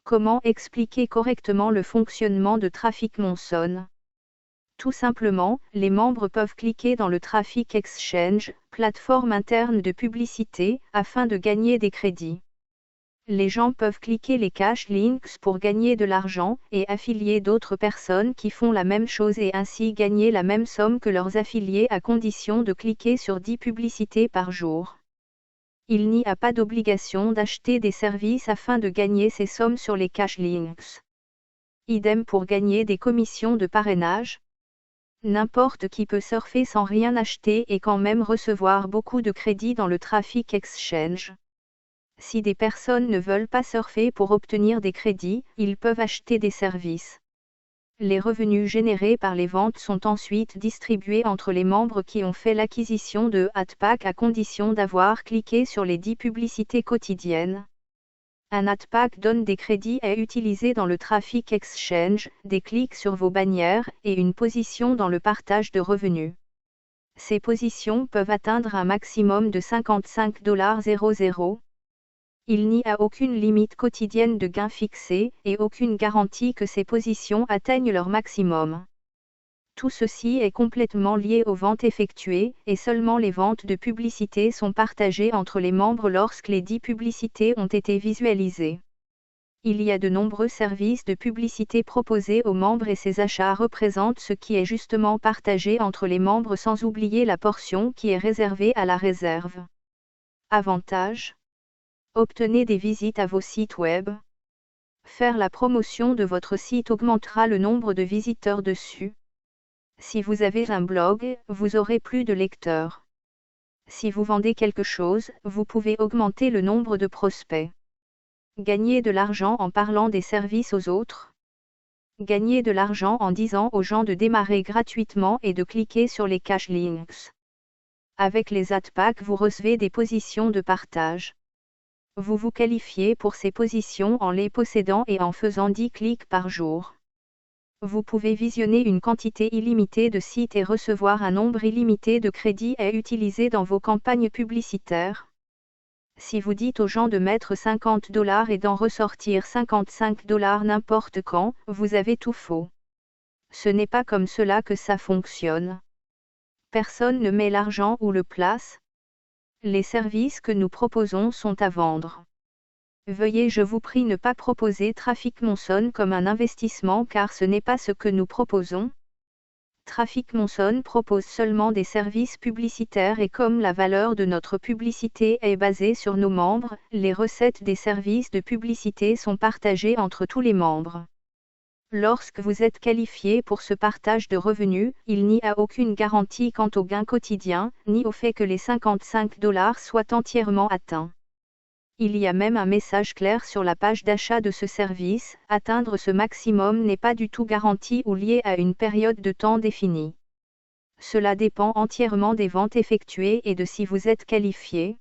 Comment expliquer correctement le fonctionnement de Traffic Monson? Tout simplement, les membres peuvent cliquer dans le Traffic Exchange, plateforme interne de publicité, afin de gagner des crédits. Les gens peuvent cliquer les cash links pour gagner de l'argent et affilier d'autres personnes qui font la même chose et ainsi gagner la même somme que leurs affiliés à condition de cliquer sur 10 publicités par jour. Il n'y a pas d'obligation d'acheter des services afin de gagner ces sommes sur les cash links. Idem pour gagner des commissions de parrainage. N'importe qui peut surfer sans rien acheter et quand même recevoir beaucoup de crédits dans le Traffic Exchange. Si des personnes ne veulent pas surfer pour obtenir des crédits, ils peuvent acheter des services. Les revenus générés par les ventes sont ensuite distribués entre les membres qui ont fait l'acquisition de AdPack à condition d'avoir cliqué sur les 10 publicités quotidiennes. Un AdPack donne des crédits à utiliser dans le Traffic Exchange, des clics sur vos bannières et une position dans le partage de revenus. Ces positions peuvent atteindre un maximum de $55,00. Il n'y a aucune limite quotidienne de gains fixée et aucune garantie que ces positions atteignent leur maximum. Tout ceci est complètement lié aux ventes effectuées et seulement les ventes de publicité sont partagées entre les membres lorsque les 10 publicités ont été visualisées. Il y a de nombreux services de publicité proposés aux membres et ces achats représentent ce qui est justement partagé entre les membres sans oublier la portion qui est réservée à la réserve. Avantages: obtenez des visites à vos sites web. Faire la promotion de votre site augmentera le nombre de visiteurs dessus. Si vous avez un blog, vous aurez plus de lecteurs. Si vous vendez quelque chose, vous pouvez augmenter le nombre de prospects. Gagner de l'argent en parlant des services aux autres. Gagner de l'argent en disant aux gens de démarrer gratuitement et de cliquer sur les cash links. Avec les AdPack, vous recevez des positions de partage. Vous vous qualifiez pour ces positions en les possédant et en faisant 10 clics par jour. Vous pouvez visionner une quantité illimitée de sites et recevoir un nombre illimité de crédits à utiliser dans vos campagnes publicitaires. Si vous dites aux gens de mettre $50 et d'en ressortir $55 n'importe quand, vous avez tout faux. Ce n'est pas comme cela que ça fonctionne. Personne ne met l'argent ou le place. Les services que nous proposons sont à vendre. Veuillez je vous prie ne pas proposer Traffic Monson comme un investissement car ce n'est pas ce que nous proposons. Traffic Monson propose seulement des services publicitaires et comme la valeur de notre publicité est basée sur nos membres, les recettes des services de publicité sont partagées entre tous les membres. Lorsque vous êtes qualifié pour ce partage de revenus, il n'y a aucune garantie quant au gain quotidien, ni au fait que les $55 soient entièrement atteints. Il y a même un message clair sur la page d'achat de ce service, atteindre ce maximum n'est pas du tout garanti ou lié à une période de temps définie. Cela dépend entièrement des ventes effectuées et de si vous êtes qualifié.